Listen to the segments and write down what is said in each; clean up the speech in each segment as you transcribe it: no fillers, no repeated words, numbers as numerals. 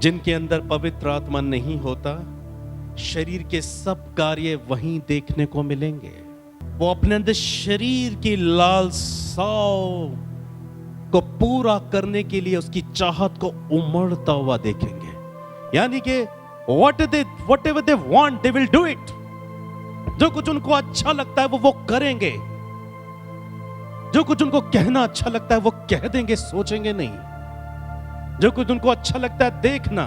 जिनके अंदर पवित्र आत्मा नहीं होता, शरीर के सब कार्य वहीं देखने को मिलेंगे। वो अपने अंदर शरीर की लालसाओं को पूरा करने के लिए उसकी चाहत को उमड़ता हुआ देखेंगे। यानी कि whatever they want, they will do it। जो कुछ उनको अच्छा लगता है वो करेंगे। जो कुछ उनको कहना अच्छा लगता है वो कह देंगे, सोचेंगे नहीं। जो कुछ उनको अच्छा लगता है देखना,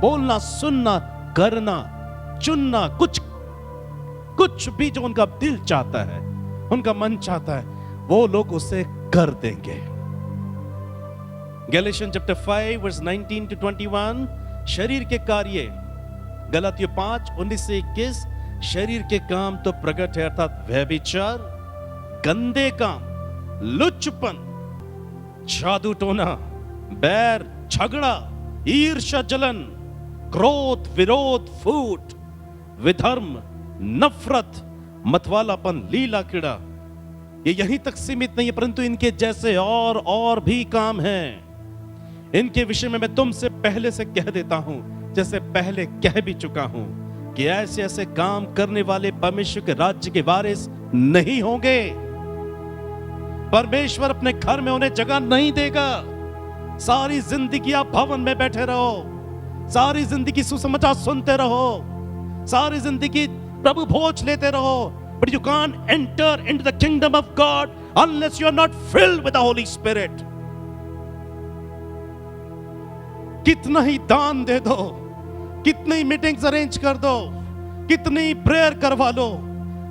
बोलना, सुनना, करना, चुनना, कुछ भी जो उनका दिल चाहता है, उनका मन चाहता है, वो लोग उसे कर देंगे। गैलेशियन चैप्टर 5 वर्स 19 to 21, शरीर के कार्य। गलातियों 5 19 से 21, शरीर के काम तो प्रकट है, अर्थात व्यभिचार, गंदे काम, लुच्चपन, जादू टोना, बैर, झगड़ा, ईर्ष्या, जलन, क्रोध, विरोध, फूट, विधर्म, नफरत, मतवालापन, लीला कीड़ा। ये यहीं तक सीमित नहीं है, परंतु इनके जैसे और भी काम हैं। इनके विषय में मैं तुमसे पहले से कह देता हूं, जैसे पहले कह भी चुका हूं, कि ऐसे ऐसे काम करने वाले परमेश्वर के राज्य के वारिस नहीं होंगे। परमेश्वर अपने घर में उन्हें जगह नहीं देगा। सारी जिंदगी आप भवन में बैठे रहो, सारी जिंदगी सुसमाचार सुनते रहो, सारी जिंदगी प्रभु भोज लेते रहो, but you can't enter into the kingdom of God unless you are not filled with the Holy Spirit। कितना ही दान दे दो, कितनी मीटिंग्स अरेंज कर दो, कितनी प्रेयर करवा लो,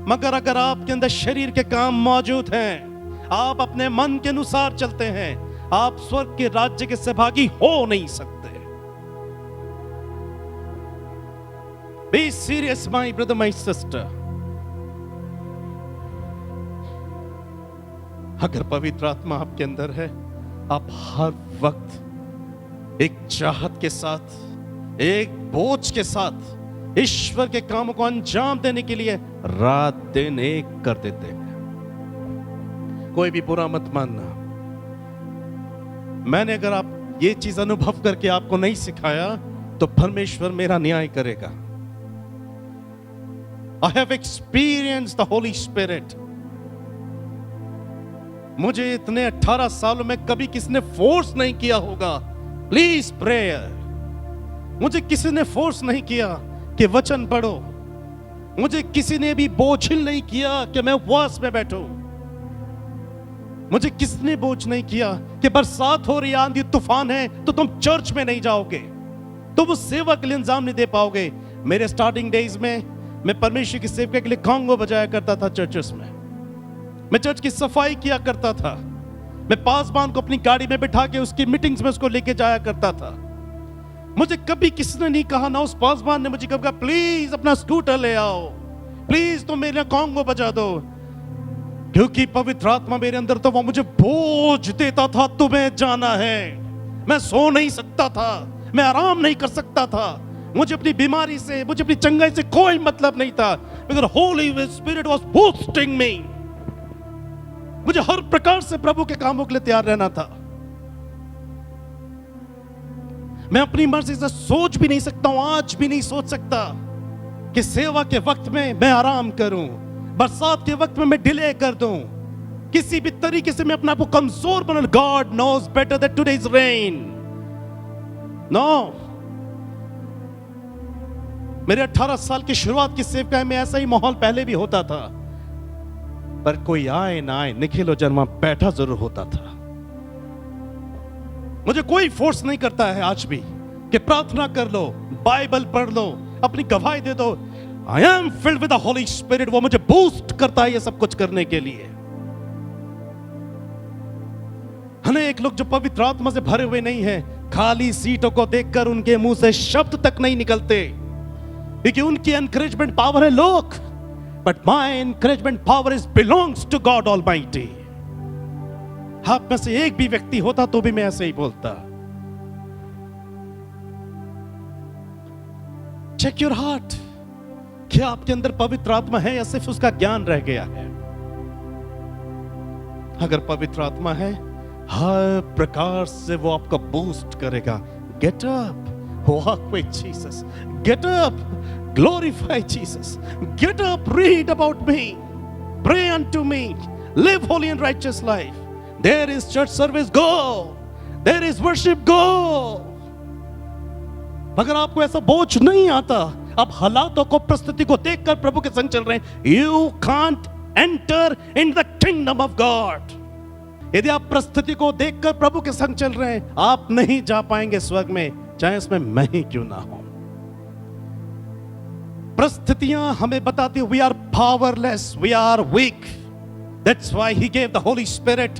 मगर अगर आपके अंदर शरीर के काम मौजूद हैं, आप अपने मन के अनुसार चलते हैं, आप स्वर्ग के राज्य के सहभागी हो नहीं सकते। Be serious, my brother, my sister। अगर पवित्र आत्मा आपके अंदर है, आप हर वक्त एक चाहत के साथ, एक बोझ के साथ ईश्वर के कामों को अंजाम देने के लिए रात दिन एक कर देते हैं। कोई भी बुरा मत मानना। मैंने अगर आप ये चीज अनुभव करके आपको नहीं सिखाया, तो परमेश्वर मेरा न्याय करेगा। I have experienced the Holy Spirit। मुझे इतने 18 सालों में कभी किसी ने फोर्स नहीं किया होगा, प्लीज प्रेयर। मुझे किसी ने फोर्स नहीं किया कि वचन पढ़ो। मुझे किसी ने भी बोझिल नहीं किया कि मैं उपवास में बैठूं। मुझे किसने बोझ नहीं किया कि बरसात हो रही, आंधी तूफान है, तो तुम चर्च में नहीं जाओगे, तुम उस सेवा के लिए इंतजाम नहीं दे पाओगे। मेरे स्टार्टिंग डेज में मैं परमेश्वर की सेवा के लिए कॉन्गो बजाया करता था चर्चेस में। मैं चर्च की सफाई किया करता था। मैं पासबान को अपनी गाड़ी में बिठा के उसकी मीटिंग्स में उसको लेके जाया करता था। मुझे कभी किसने नहीं कहा, ना उस पासबान ने मुझे कभी कहा प्लीज अपना स्कूटर ले आओ, प्लीज तुम मेरे लिए कॉन्गो बजा दो, क्योंकि पवित्र आत्मा मेरे अंदर तो वो मुझे बोझ देता था, तुम्हें जाना है। मैं सो नहीं सकता था, मैं आराम नहीं कर सकता था। मुझे अपनी बीमारी से, मुझे अपनी चंगाई से कोई मतलब नहीं था, मगर होली स्पिरिट वाज बूस्टिंग मी। मुझे हर प्रकार से प्रभु के कामों के लिए तैयार रहना था। मैं अपनी मर्जी से सोच भी नहीं सकता हूं, आज भी नहीं सोच सकता कि सेवा के वक्त में मैं आराम करूं, बरसात के वक्त में मैं डिले कर दूं, किसी भी तरीके से मैं अपने आप को कमजोर बना। God knows better that today is rain. No, मेरे 18 साल की शुरुआत की सेवकाई में ऐसा ही माहौल पहले भी होता था, पर कोई आए ना आए, निखिल और जन्मा बैठा जरूर होता था। मुझे कोई फोर्स नहीं करता है आज भी कि प्रार्थना कर लो, बाइबल पढ़ लो, अपनी गवाही दे दो। I am filled with the Holy spirit. वो मुझे बूस्ट करता है ये सब कुछ करने के लिए। अनेक लोग जो पवित्र आत्मा से भरे हुए नहीं हैं, खाली सीटों को देखकर उनके मुंह से शब्द तक नहीं निकलते, क्योंकि उनकी एनकरेजमेंट पावर है लोग, but my encouragement power is belongs to God almighty. आप में से एक भी व्यक्ति होता तो भी मैं ऐसे ही बोलता। चेक योर हार्ट, क्या आपके अंदर पवित्र आत्मा है या सिर्फ उसका ज्ञान रह गया है? अगर पवित्र आत्मा है, हर प्रकार से वो आपको बूस्ट करेगा। Get up, Walk with Jesus. Get up. Glorify Jesus. Get up. Read about me. Pray unto me. Live holy and righteous life. There is church service. Go. There is worship. Go. अगर आपको ऐसा बोझ नहीं आता, आप हालातों को, परिस्थिति को देखकर प्रभु के संग चल रहे हैं, you can't enter in the kingdom of God. यदि आप परिस्थिति को देखकर प्रभु के संग चल रहे हैं, आप नहीं जा पाएंगे स्वर्ग में, चाहे उसमें मैं ही क्यों ना हूं। परिस्थितियां हमें बताती we are powerless, we are weak. That's why he gave the Holy Spirit,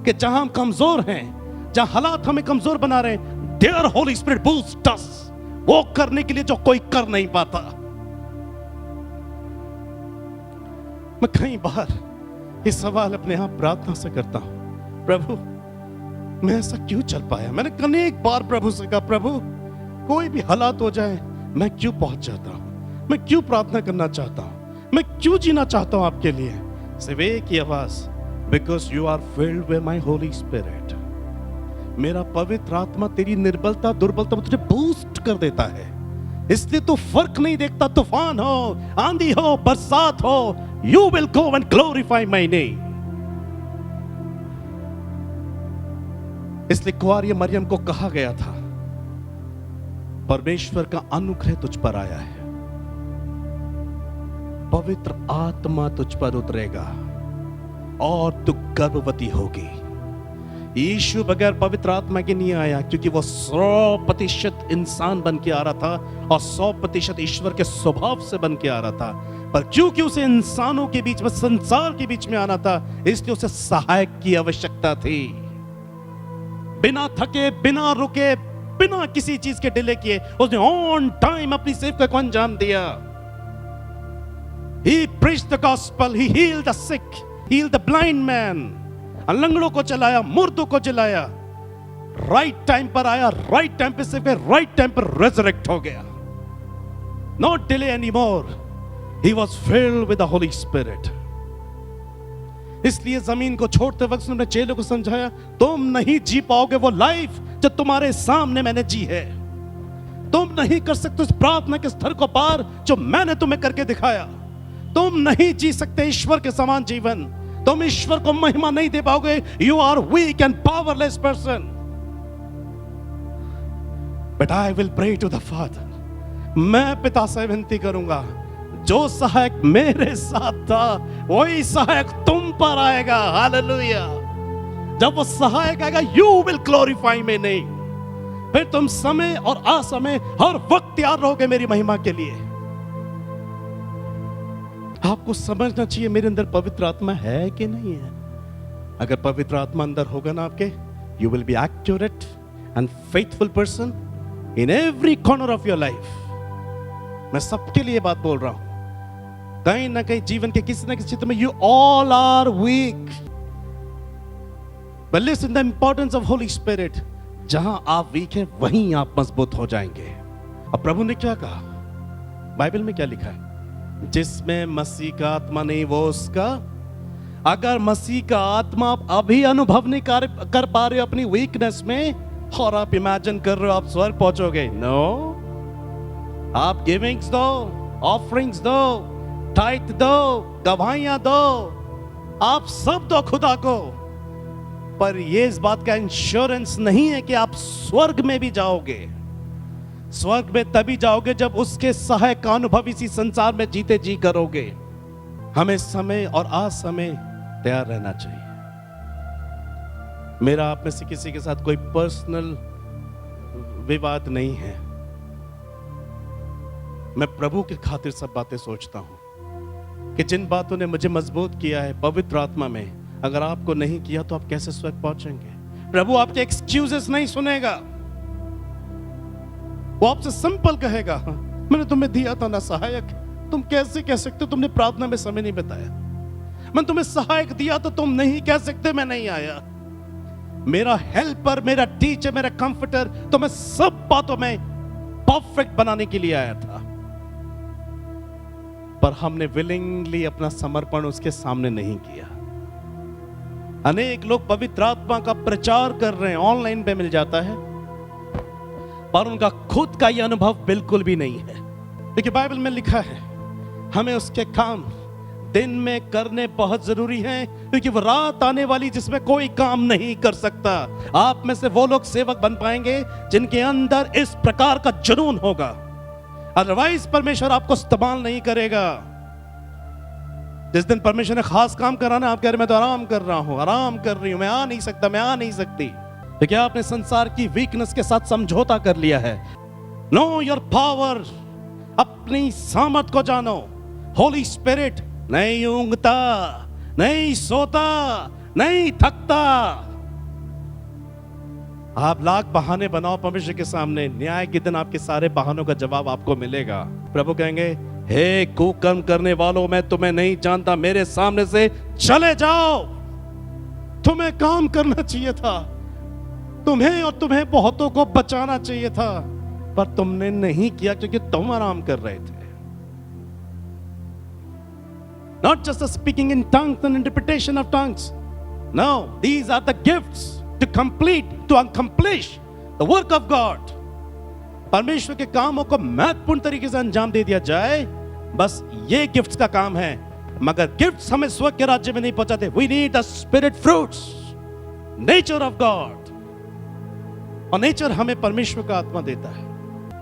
कि जहां हम कमजोर हैं, जहां हालात हमें कमजोर बना रहे हैं, देयर होली स्पिरिट बूस्ट अस, वो करने के लिए जो कोई कर नहीं पाता। मैं कई बार ये सवाल अपने आप प्रार्थना से करता हूं, प्रभु मैं ऐसा क्यों चल पाया। मैंने अनेक बार प्रभु से कहा, प्रभु कोई भी हालात हो जाए, मैं क्यों पहुंच जाता हूं, मैं क्यों प्रार्थना करना चाहता हूं, मैं क्यों जीना चाहता हूं आपके लिए। सिर्फ एक ही आवाज, because you are filled with my Holy Spirit. मेरा पवित्र आत्मा तेरी निर्बलता, दुर्बलता में तुझे बूस्ट कर देता है, इसलिए तू फर्क नहीं देखता। तूफान हो, आंधी हो, बरसात हो, you will go and glorify my name. इसलिए कुंवारी मरियम को कहा गया था, परमेश्वर का अनुग्रह तुझ पर आया है, पवित्र आत्मा तुझ पर उतरेगा और तू गर्भवती होगी। यीशु बगैर पवित्र आत्मा के नहीं आया, क्योंकि वो 100% इंसान बन के आ रहा था और 100% ईश्वर के स्वभाव से बन के आ रहा था। पर क्योंकि उसे इंसानों के बीच में, संसार के बीच में आना था, इसलिए उसे सहायक की आवश्यकता थी। बिना थके, बिना रुके, बिना किसी चीज के डिले किए उसने ऑन टाइम अपनी सेवकाई को अंजाम दिया। He preached the gospel, he healed the sick, healed the blind man, लंगड़ों को चलाया, मुर्दों को जलाया, राइट टाइम पर आया, राइट टाइम पे सेवकाई, राइट टाइम पर रेजरेक्ट हो गया। Not delay anymore. He was filled with the Holy Spirit. इसलिए जमीन को छोड़ते वक्त उसने अपने चेलों को समझाया, तुम नहीं जी पाओगे वो लाइफ जो तुम्हारे सामने मैंने जी है। तुम नहीं कर सकते उस प्रार्थना के स्तर को पार जो मैंने तुम्हें करके दिखाया। तुम नहीं जी सकते ईश्वर के समान जीवन, तुम ईश्वर को महिमा नहीं दे पाओगे। You are weak and powerless person, but I will pray to the Father. मैं पिता से विनती करूंगा, जो सहायक मेरे साथ था वही सहायक तुम पर आएगा। हालेलुया। जब वो सहायक आएगा, you will glorify me name. फिर तुम समय और असमय हर वक्त तैयार रहोगे मेरी महिमा के लिए। आपको समझना चाहिए मेरे अंदर पवित्र आत्मा है कि नहीं है। अगर पवित्र आत्मा अंदर होगा ना आपके, you will be accurate and faithful person in every corner of your life. मैं सबके लिए बात बोल रहा हूं। कहीं ना कहीं जीवन के किसी ना किसी क्षेत्र में you all are weak, but listen the importance of Holy Spirit. जहां आप वीक हैं वहीं आप मजबूत हो जाएंगे। अब प्रभु ने क्या कहा, बाइबल में क्या लिखा है, जिसमें मसीह का आत्मा नहीं वो उसका। अगर मसीह का आत्मा आप अभी अनुभव नहीं कर पा रहे हो अपनी वीकनेस में, और आप इमेजिन कर रहे हो आप स्वर्ग पहुंचोगे, नो। आप गिविंग्स दो, ऑफरिंग्स दो, टाइट दो, गवाहियां दो, आप सब दो खुदा को, पर यह इस बात का इंश्योरेंस नहीं है कि आप स्वर्ग में भी जाओगे। स्वर्ग में तभी जाओगे जब उसके सहायक का अनुभव इसी संसार में जीते जी करोगे। हमें समय और असमय तैयार रहना चाहिए। मेरा आप में से किसी के साथ कोई पर्सनल विवाद नहीं है। मैं प्रभु के खातिर सब बातें सोचता हूं कि जिन बातों ने मुझे मजबूत किया है पवित्र आत्मा में, अगर आपको नहीं किया तो आप कैसे स्वर्ग पहुंचेंगे। प्रभु आपके एक्सक्यूजेस नहीं सुनेगा, वो आपसे सिंपल कहेगा, मैंने तुम्हें दिया था ना सहायक, तुम कैसे कह सकते हो तुमने प्रार्थना में समय नहीं बिताया। मैंने तुम्हें सहायक दिया तो तुम नहीं कह सकते मैं नहीं आया। मेरा हेल्पर, मेरा टीचर, मेरा कंफर्टर, तो मैं सब बातों में परफेक्ट बनाने के लिए आया था, पर हमने विलिंगली अपना समर्पण उसके सामने नहीं किया। अनेक लोग पवित्र आत्मा का प्रचार कर रहे हैं, ऑनलाइन पे मिल जाता है, पर उनका खुद का यह अनुभव बिल्कुल भी नहीं है। देखिए बाइबल में लिखा है हमें उसके काम दिन में करने बहुत जरूरी है, क्योंकि वो रात आने वाली जिसमें कोई काम नहीं कर सकता। आप में से वो लोग सेवक बन पाएंगे जिनके अंदर इस प्रकार का जुनून होगा, अदरवाइज परमेश्वर आपको इस्तेमाल नहीं करेगा। जिस दिन परमेश्वर ने खास काम कराना, आप कह रहे मैं तो आराम कर रहा हूं, आराम कर रही हूं, मैं आ नहीं सकता, मैं आ नहीं सकती, तो क्या आपने संसार की वीकनेस के साथ समझौता कर लिया है? नो योर पावर, अपनी सामर्थ को जानो। होली स्पिरिट नहीं ऊंघता, नहीं सोता, नहीं थकता। आप लाख बहाने बनाओ परमेश्वर के सामने, न्याय के दिन आपके सारे बहानों का जवाब आपको मिलेगा। प्रभु कहेंगे हे कुकर्म करने वालों, मैं तुम्हें नहीं जानता, मेरे सामने से चले जाओ। तुम्हें काम करना चाहिए था, तुम्हें और तुम्हें बहुतों को बचाना चाहिए था, पर तुमने नहीं किया क्योंकि तुम आराम कर रहे थे। Not just the speaking in tongues and interpretation of tongues. No, these are the gifts to complete, to accomplish the work of God. परमेश्वर के कामों को महत्वपूर्ण तरीके से अंजाम दे दिया जाए, बस ये गिफ्ट्स का काम है। मगर गिफ्ट्स हमें स्वर्ग के राज्य में नहीं पहुंचाते। We need the spirit fruits, nature of God. और नेचर हमें परमेश्वर का आत्मा देता है।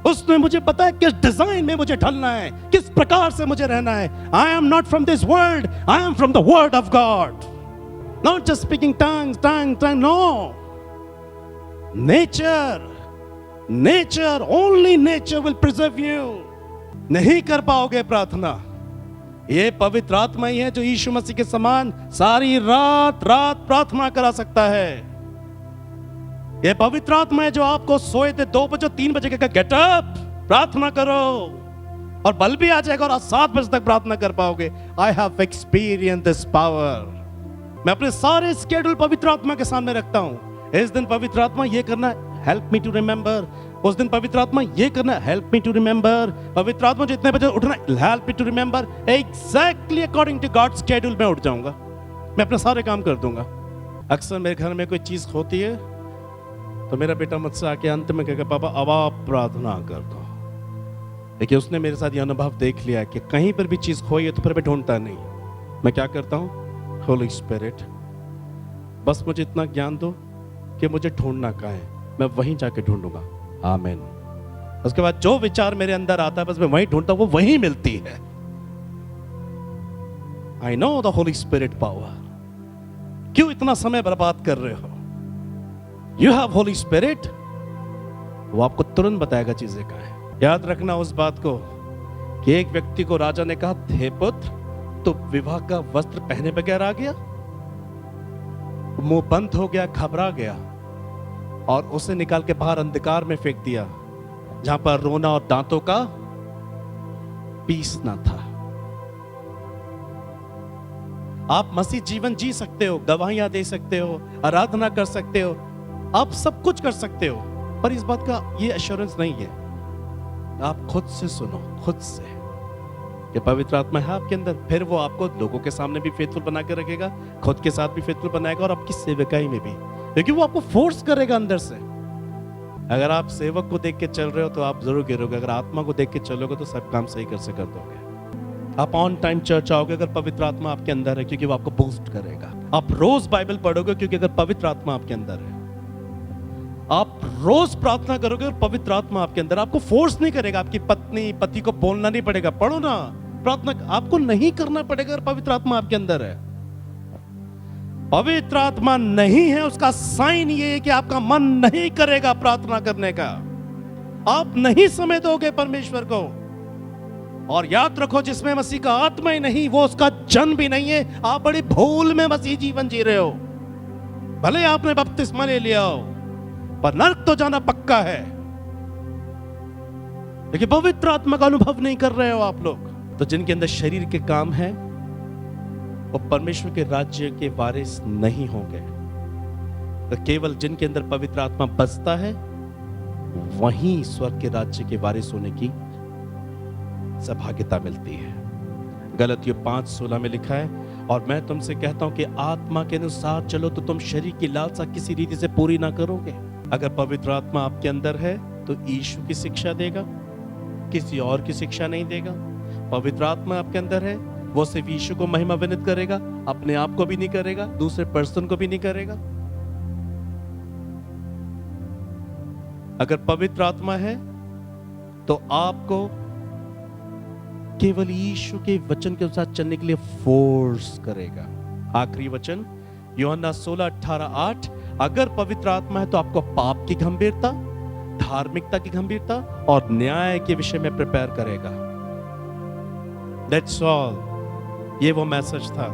उसने मुझे पता है किस डिजाइन में मुझे ढलना है, किस प्रकार से मुझे रहना है। I am not from this world, I am from the word of God. Not just speaking tongues, no. Nature, only nature will preserve you. नहीं कर पाओगे प्रार्थना, ये पवित्र आत्मा ही है जो यीशु मसीह के समान सारी रात प्रार्थना करा सकता है। ये पवित्र आत्मा है जो आपको सोए थे 2 बजे 3 बजे के गेट अप, प्रार्थना करो, और बल भी आ जाएगा और आज 7 बजे तक प्रार्थना कर पाओगे। I have experience this power. मैं अपने सारे स्केड्यूल पवित्र आत्मा के सामने रखता हूं। इस दिन पवित्र आत्मा ये करना, हेल्प मी टू रिमेंबर। उस दिन पवित्र आत्मा ये करना, हेल्प मी टू रिमेंबर। पवित्र आत्मा जितने बजे उठना, help me to remember. Exactly according to God schedule मैं उठ जाऊंगा, मैं अपने सारे काम कर दूंगा। अक्सर मेरे घर में कोई चीज होती है तो मेरा बेटा मुझसे आके अंत में कहेगा पापा अब आप प्रार्थना कर दो। देखिए उसने मेरे साथ ये अनुभव देख लिया कि कहीं पर भी चीज खोई है तो फिर मैं ढूंढता नहीं, मैं क्या करता हूँ, होली स्पिरिट बस मुझे इतना ज्ञान दो कि मुझे ढूंढना कहाँ है, मैं वहीं जाके ढूंढूंगा। आमीन। उसके बाद जो विचार मेरे अंदर आता है बस मैं वहीं ढूंढता हूँ, वो वहीं मिलती है। I know the Holy spirit power. क्यों इतना समय बर्बाद कर रहे हो? You have Holy Spirit, वो आपको तुरंत बताएगा चीजें कहाँ है। याद रखना उस बात को कि एक व्यक्ति को राजा ने कहा, हे पुत्र, तो विवाह का वस्त्र पहने बगैर आ गया। मुंह बंद हो गया, घबरा गया और उसे निकाल के बाहर अंधकार में फेंक दिया, जहां पर रोना और दांतों का पीसना था। आप मसीह जीवन जी सकते हो, गवाहियां दे सकते हो, आराधना कर सकते हो, आप सब कुछ कर सकते हो, पर इस बात का ये एश्योरेंस नहीं है। आप खुद से सुनो, खुद से कि पवित्र आत्मा है आपके अंदर, फिर वो आपको लोगों के सामने भी फेथफुल बना के रखेगा, खुद के साथ भी फेथफुल बनाएगा और आपकी सेवकाई में भी, क्योंकि वो आपको फोर्स करेगा अंदर से। अगर आप सेवक को देख के चल रहे हो तो आप जरूर गिरोगे, अगर आत्मा को देख के चलोगे तो सब काम सही कर दोगे। आप ऑन टाइम चर्च आओगे अगर पवित्र आत्मा आपके अंदर है, क्योंकि वो आपको बूस्ट करेगा। आप रोज बाइबल पढ़ोगे क्योंकि अगर पवित्र आत्मा आपके अंदर है। आप रोज प्रार्थना करोगे और पवित्र आत्मा आपके अंदर, आपको फोर्स नहीं करेगा। आपकी पत्नी पति को बोलना नहीं पड़ेगा, पढ़ो ना, प्रार्थना आपको नहीं करना पड़ेगा अगर पवित्र आत्मा आपके अंदर है। पवित्र आत्मा नहीं है उसका साइन ये है कि आपका मन नहीं करेगा प्रार्थना करने का, आप नहीं समय दोगे परमेश्वर को। और याद रखो, जिसमें मसीह का आत्मा ही नहीं वो उसका जन्म भी नहीं है। आप बड़ी भूल में मसीह जीवन जी रहे हो। भले आपने बपतिस्मा ले लिया हो, पर नरक तो जाना पक्का है। लेकिन पवित्र आत्मा का अनुभव नहीं कर रहे हो आप लोग। तो जिनके अंदर शरीर के काम है वो परमेश्वर के राज्य के वारिस नहीं होंगे। तो केवल जिनके अंदर पवित्र आत्मा बसता है वहीं स्वर्ग के राज्य के वारिस होने की सौभाग्यता मिलती है। गलतियों 5:16 में लिखा है, और मैं तुमसे कहता हूं कि आत्मा के अनुसार चलो तो तुम शरीर की लालसा किसी रीति से पूरी ना करोगे। अगर पवित्र आत्मा आपके अंदर है तो यीशु की शिक्षा देगा, किसी और की शिक्षा नहीं देगा। पवित्र आत्मा आपके अंदर है, वो सिर्फ यीशु को महिमा विनित करेगा, अपने आप को भी नहीं करेगा, दूसरे पर्सन को भी नहीं करेगा। अगर पवित्र आत्मा है तो आपको केवल यीशु के वचन के अनुसार चलने के लिए फोर्स करेगा। आखिरी वचन यूहन्ना 16:18-8, अगर पवित्र आत्मा है तो आपको पाप की गंभीरता, धार्मिकता की गंभीरता और न्याय के विषय में प्रिपेयर करेगा। That's all। ये वो मैसेज था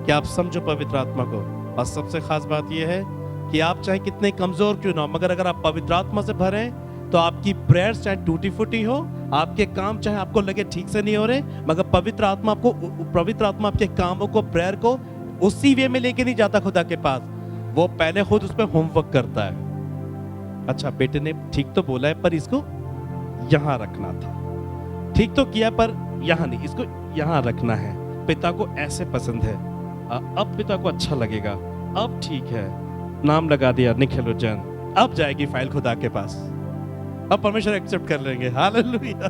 कि आप समझो पवित्र आत्मा को। और सबसे खास बात यह है कि आप चाहे कितने कमजोर क्यों ना हो, मगर अगर आप पवित्र आत्मा से भरे तो आपकी प्रेयर्स चाहे टूटी फूटी हो, आपके काम चाहे आपको लगे ठीक से नहीं हो रहे, मगर पवित्र आत्मा आपके कामों को, प्रेयर को उसी वे में लेके नहीं जाता खुदा के पास। वो पहले खुद उस पर होमवर्क करता है। अच्छा, बेटे ने ठीक तो बोला है पर इसको यहां रखना था, ठीक तो किया पर यहां नहीं, इसको यहां रखना है। पिता को ऐसे पसंद है, अब पिता को अच्छा लगेगा, अब ठीक है, नाम लगा दिया निखिल उज्जैन, अब जाएगी फाइल खुदा के पास, अब परमेश्वर एक्सेप्ट कर लेंगे। Hallelujah,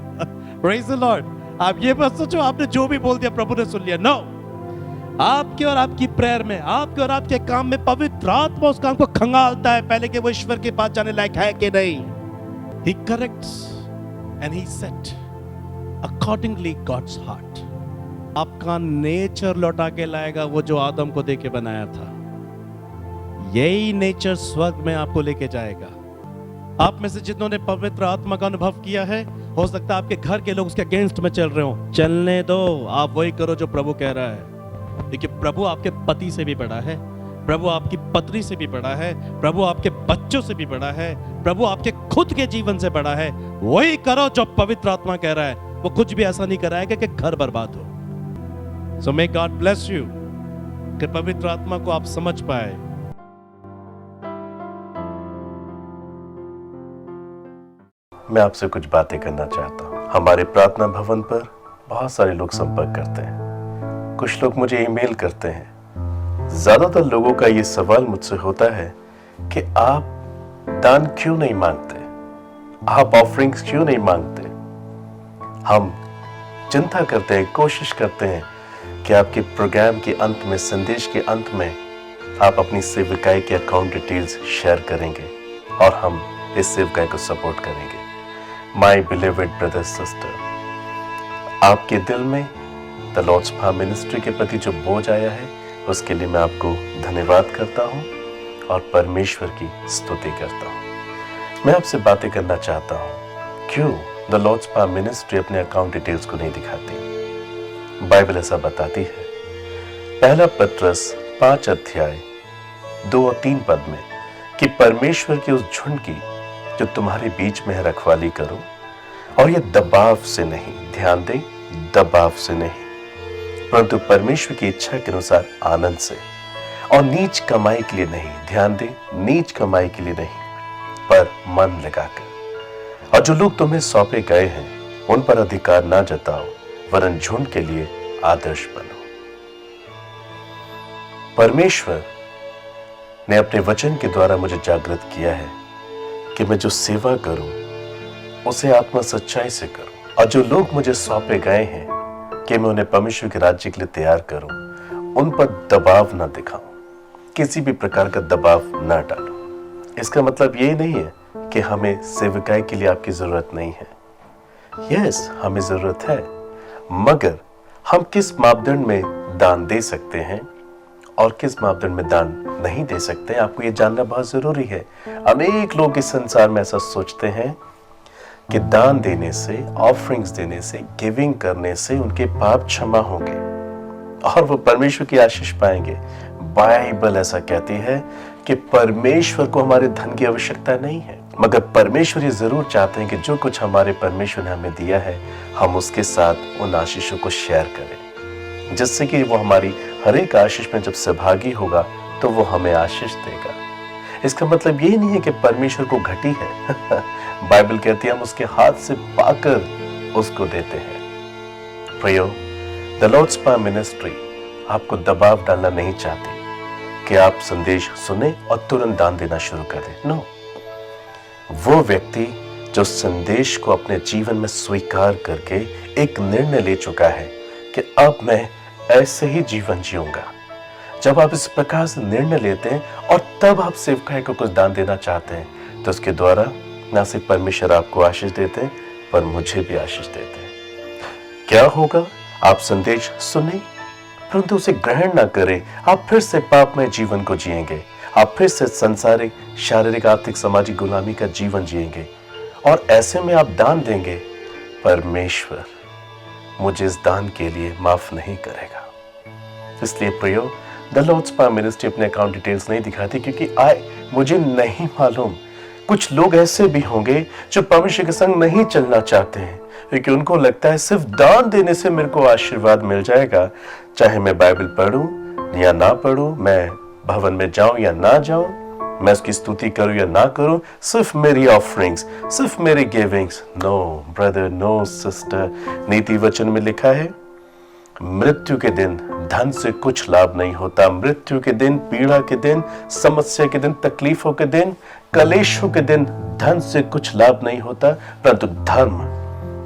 praise the Lord. आप ये मत सोचो आपने जो भी बोल दिया प्रभु ने सुन लिया। नो, आपके और आपकी प्रेयर में, आपके और आपके काम में पवित्र आत्मा उस काम को खंगालता है पहले कि वो ईश्वर के पास जाने लायक है कि नहीं। He corrects and he set accordingly God's heart। आपका नेचर लौटा के लाएगा वो जो आदम को देके बनाया था। यही नेचर स्वर्ग में आपको लेके जाएगा। आप में से जितनों ने पवित्र आत्मा का अनुभव किया है, हो सकता है आपके घर के लोग उसके अगेंस्ट में चल रहे हो। चलने दो, आप वही करो जो प्रभु कह रहा है। देखिए, प्रभु आपके पति से भी बड़ा है, प्रभु आपकी पत्नी से भी बड़ा है, प्रभु आपके बच्चों से भी बड़ा है, प्रभु आपके खुद के जीवन से बड़ा है। वही करो जो पवित्र आत्मा कह रहा है। वो कुछ भी ऐसा नहीं कराएगा कि घर बर्बाद हो। सो मे गॉड ब्लेस यू कि पवित्र आत्मा को आप समझ पाए। मैं आपसे कुछ बातें करना चाहता हूँ। हमारे प्रार्थना भवन पर बहुत सारे लोग संपर्क करते हैं, कुछ लोग मुझे ईमेल करते हैं। ज्यादातर लोगों का ये सवाल मुझसे होता है कि आप दान क्यों नहीं मांगते, आप ऑफरिंग्स क्यों नहीं मांगते। हम चिंता करते हैं, कोशिश करते हैं कि आपके प्रोग्राम के अंत में, संदेश के अंत में आप अपनी सेविकाई के अकाउंट डिटेल्स शेयर करेंगे और हम इस सेविकाई को सपोर्ट करेंगे। माय बिलीवेड ब्रदर सिस्टर, आपके दिल में द लॉर्ड्स फार्म मिनिस्ट्री के प्रति जो बोझ आया है, उसके लिए मैं आपको धन्यवाद करता हूं और परमेश्वर की स्तुति करता हूं। मैं आपसे बातें करना चाहता हूं, क्यों द लॉर्ड्स फार्म मिनिस्ट्री अपने अकाउंट डिटेल्स को नहीं दिखाती। बाइबल ऐसा बताती है, पहला पत्रस 5:2-3 पद में, कि परमेश्वर की उस झुंड की जो तुम्हारे बीच में है रखवाली करो, और ये दबाव से नहीं, ध्यान दें, दबाव से नहीं, परंतु परमेश्वर की इच्छा के अनुसार आनंद से, और नीच कमाई के लिए नहीं, ध्यान दें, नीच कमाई के लिए नहीं, पर मन लगाकर। और जो लोग तुम्हें सौंपे गए हैं उन पर अधिकार ना जताओ, वरन झुंड के लिए आदर्श बनो। परमेश्वर ने अपने वचन के द्वारा मुझे जागृत किया है कि मैं जो सेवा करूं उसे आत्मा सच्चाई से करूं, और जो लोग मुझे सौंपे गए हैं कि मैं उन्हें परमेश्वर के राज्य के लिए तैयार करूं, उन पर दबाव ना दिखाऊं, किसी भी प्रकार का दबाव ना डालूं। इसका मतलब ये नहीं है कि हमें सेविकाई के लिए आपकी जरूरत नहीं है। यस, हमें जरूरत है, मगर हम किस मापदंड में दान दे सकते हैं और किस मापदंड में दान नहीं दे सकते, आपको ये जानना बहुत जरूरी है। अनेक लोग इस संसार में ऐसा सोचते हैं कि दान देने से, ऑफरिंग्स देने से, गिविंग करने से उनके पाप क्षमा होंगे और वो परमेश्वर की आशीष पाएंगे। बाइबल ऐसा कहती है कि परमेश्वर को हमारे धन की आवश्यकता नहीं है, मगर परमेश्वर ये जरूर चाहते हैं कि जो कुछ हमारे परमेश्वर ने हमें दिया है, हम उसके साथ उन आशीषों को शेयर करें, जिससे कि वो हमारी हर एक आशीष में जब सहभागी होगा तो वो हमें आशीष देगा। इसका मतलब ये नहीं है कि परमेश्वर को घटी है। बाइबल कहती है हम उसके हाथ से पाकर उसको देते हैं। प्रियो, द लॉर्ड्स फार्म मिनिस्ट्री आपको दबाव डालना नहीं चाहती कि आप संदेश सुने और तुरंत दान देना शुरू कर दें। नो, वो व्यक्ति जो संदेश को अपने जीवन में स्वीकार करके एक निर्णय ले चुका है कि अब मैं ऐसे ही जीवन जीऊंगा। जब आप इस प्रकार से निर्णय लेते हैं और तब आप सेवकाई को कुछ दान देना चाहते हैं, तो उसके द्वारा ना सिर्फ परमेश्वर आपको आशीष देते हैं, पर मुझे भी आशीष देते हैं। क्या होगा? आप संदेश सुने परंतु उसे ग्रहण ना करें, आप फिर से पापमय जीवन को जिएंगे। आप फिर से संसारिक, शारीरिक, आर्थिक, सामाजिक गुलामी का जीवन जिएंगे। और ऐसे में आप दान देंगे, परमेश्वर मुझे इस दान के लिए माफ नहीं करेगा। इसलिए प्रियो, द लॉर्ड्स पावर मिनिस्ट्री अपने अकाउंट डिटेल्स नहीं दिखाती, क्योंकि मुझे नहीं मालूम, कुछ लोग ऐसे भी होंगे जो परमेश्वर के संग नहीं चलना चाहते हैं, क्योंकि उनको लगता है सिर्फ दान देने से मेरे को आशीर्वाद मिल जाएगा, चाहे मैं बाइबल पढूं या ना पढूं, मैं भवन में जाऊं या ना जाऊं, मैं उसकी स्तुति करूं या ना करूं, सिर्फ मेरी ऑफरिंग्स, सिर्फ मेरी गिविंग्स। नो ब्रदर, नो सिस्टर, नीति वचन में लिखा है, मृत्यु के दिन धन से कुछ लाभ नहीं होता। मृत्यु के दिन, पीड़ा के दिन, समस्या के दिन, तकलीफों के दिन, कलेशों के दिन धन से कुछ लाभ नहीं होता, परंतु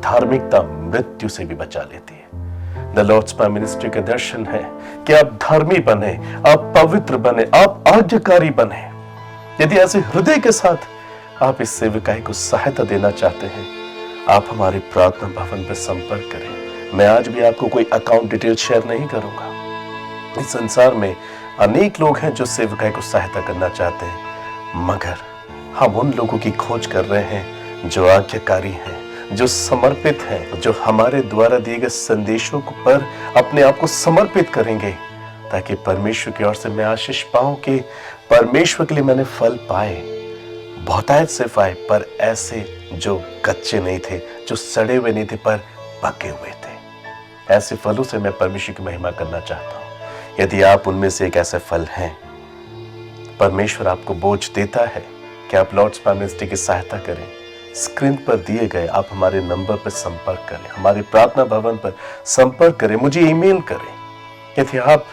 धार्मिकता मृत्यु से भी बचा लेती है। द लॉर्ड्स पावर मिनिस्ट्री के दर्शन है कि आप धर्मी बने, आप पवित्र बने, आप आज्ञाकारी बने। यदि ऐसे हृदय के साथ आप इस सेवकाई को सहायता देना चाहते हैं, आप हमारे प्रार्थना भवन पर संपर्क करें। मैं आज भी आपको कोई अकाउंट डिटेल शेयर नहीं करूंगा। इस संसार में अनेक लोग हैं जो सेवकाई को सहायता करना चाहते हैं, मगर हम उन लोगों की खोज कर रहे हैं जो आज्ञाकारी हैं, जो समर्पित हैं, जो हमारे द्वारा दिए गए संदेशों पर अपने आप को समर्पित करेंगे, ताकि परमेश्वर की ओर से मैं आशीष पाऊं कि परमेश्वर के लिए मैंने फल पाए, बहुतायत से पाए, पर ऐसे जो कच्चे नहीं थे, जो सड़े हुए नहीं थे, पर पके हुए थे। ऐसे फलों से मैं परमेश्वर की महिमा करना चाहता हूं। यदि आप उनमें से एक ऐसे फल हैं, परमेश्वर आपको बोझ देता है कि आप लॉर्ड्स पावर मिनिस्ट्री की सहायता करें। स्क्रीन पर दिए गए आप हमारे नंबर पर संपर्क करें, हमारे प्रार्थना भवन पर संपर्क करें, मुझे ईमेल करें। यदि आप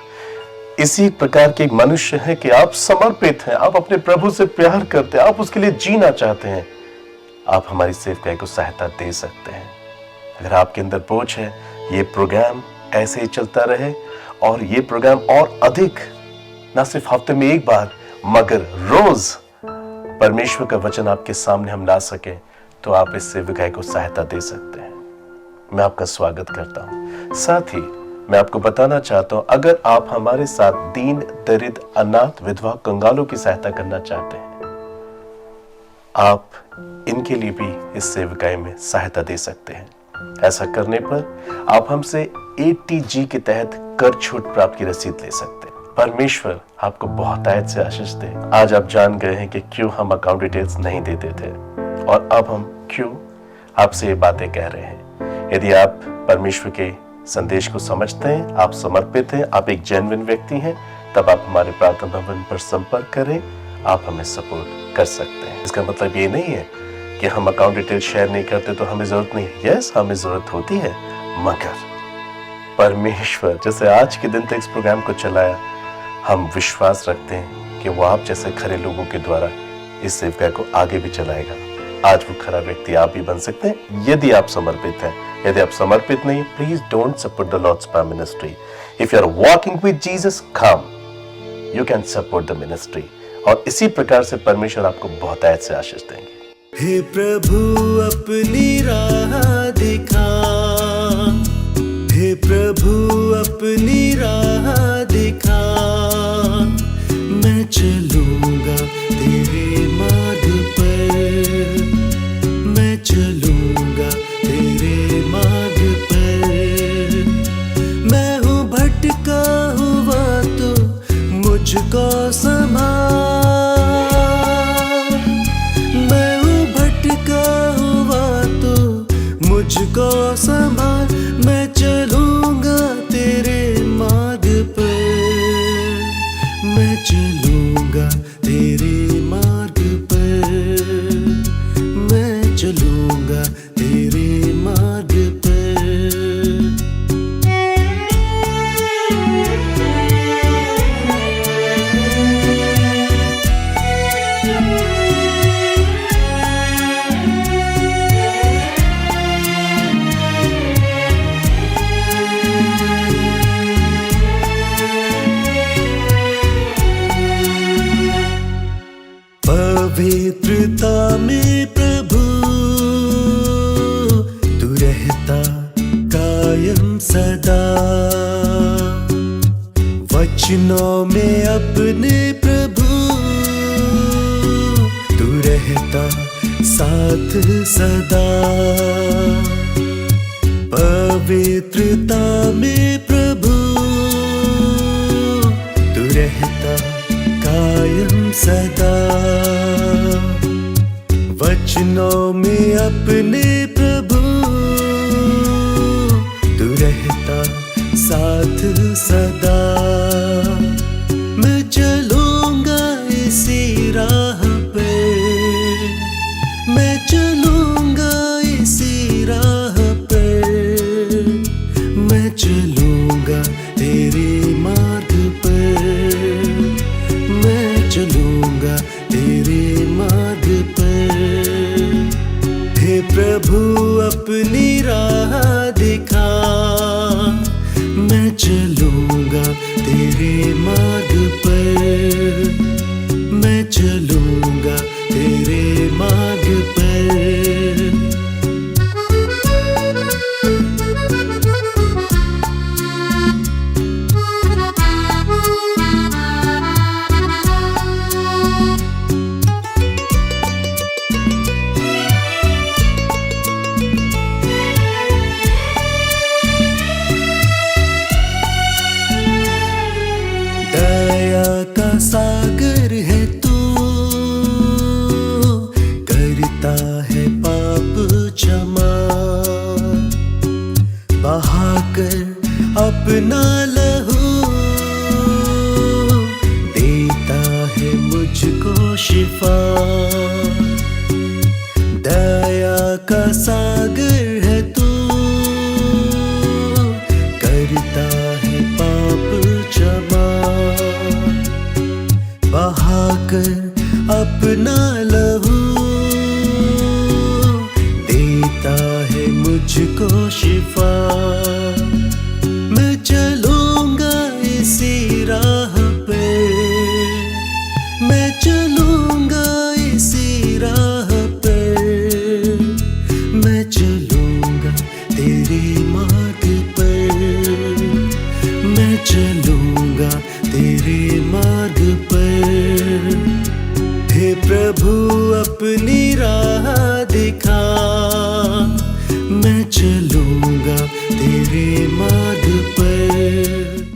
इसी प्रकार के मनुष्य हैं कि आप समर्पित हैं, आप अपने प्रभु से प्यार करते हैं, आप उसके लिए जीना चाहते हैं, आप हमारी सेवकाई को सहायता दे सकते हैं। अगर आपके अंदर बोझ है, ये प्रोग्राम ऐसे ही चलता रहे और ये प्रोग्राम और अधिक, ना सिर्फ हफ्ते में एक बार मगर रोज परमेश्वर का वचन आपके सामने हम ला सके, तो आप इस सेवकाई को सहायता दे सकते हैं। मैं आपका स्वागत करता हूं। साथ ही मैं आपको बताना चाहता हूं, अगर आप हमारे साथ दीन, दरिद्र, अनाथ, विधवा, कंगालों की सहायता करना चाहते हैं, आप इनके लिए भी इस सेवकाई में सहायता दे सकते हैं। ऐसा करने पर आप हमसे ATG के तहत कर छूट प्राप्त की रसीद ले सकते हैं। परमेश्वर आपको बहुतायत से आशीष दे। आज आप जान गए हैं कि क्यों हम अकाउंट डिटेल्स नहीं देते थे और अब हम क्यों आपसे ये बातें कह रहे हैं। यदि आप परमेश्वर के संदेश को समझते हैं, आप समर्पित हैं, आप एक जेन्युइन व्यक्ति हैं, तब आप हमारे प्रार्थना भवन पर संपर्क करें, आप हमें सपोर्ट कर सकते हैं। इसका मतलब ये नहीं है कि हम अकाउंट डिटेल शेयर नहीं करते तो हमें जरूरत नहीं है। यस, हमें जरूरत होती है, मगर परमेश्वर जैसे आज के दिन तक इस प्रोग्राम को चलाया, हम विश्वास रखते हैं कि वो आप जैसे खरे लोगों के द्वारा इस सेवकाई को आगे भी चलाएगा। आज वो खरा व्यक्ति आप भी बन सकते हैं यदि आप समर्पित हैं। यदि आप समर्पित नहीं, please don't support the Lord's power ministry. If you are walking with Jesus, come, you can support the ministry. और इसी प्रकार से परमेश्वर आपको बहुतायत से आशीष देंगे। हे प्रभु अपनी राह दिखा, हे प्रभु अपनी राह दिखा, मैं चलूंगा तेरे मार्ग पर, मैं चलूंगा तेरे मार्ग पर। मैं हूँ भटका हुआ तो मुझको संभाल, मैं हूँ भटका हुआ तो मुझको संभाल। मैं चलूंगा तेरे मार्ग पर, मैं चलूंगा तेरे मार्ग पवित्रता में प्रभु तू रहता कायम सदा, वचनों में अपने प्रभु तू रहता साथ सदा। पवित्रता में प्रभु तू रहता कायम सदा, वचनों में अपने प्रभु तू रहता साथ सदा। मैं चलूंगा इसी राह पे, मैं चलूंगा इसी राह पे, मैं चलूंगा तेरे मार्ग पर, मैं चलूंगा तेरे मार्ग पर। हे प्रभु अपनी राह दिखा, मैं चलूंगा तेरे मार्ग पर, मैं चलूंगा तेरे मार्ग पर। दया का सागर है तू, करता है पाप क्षमा, बहाकर अपना लहू देता है मुझको शिफा। दया का सागर है तू, करता है पाप क्षमा, बहाकर अपना लहू देता है मुझको शिफा। मैं चलूंगा इसी राह पे, मैं चलूंगा इसी राह पे, मैं चलूंगा तेरे मार्ग पर, मैं चलूंगा तेरे मार्ग पर। हे प्रभु अपनी राह दिखा, मैं चलूंगा तेरे मार्ग पर।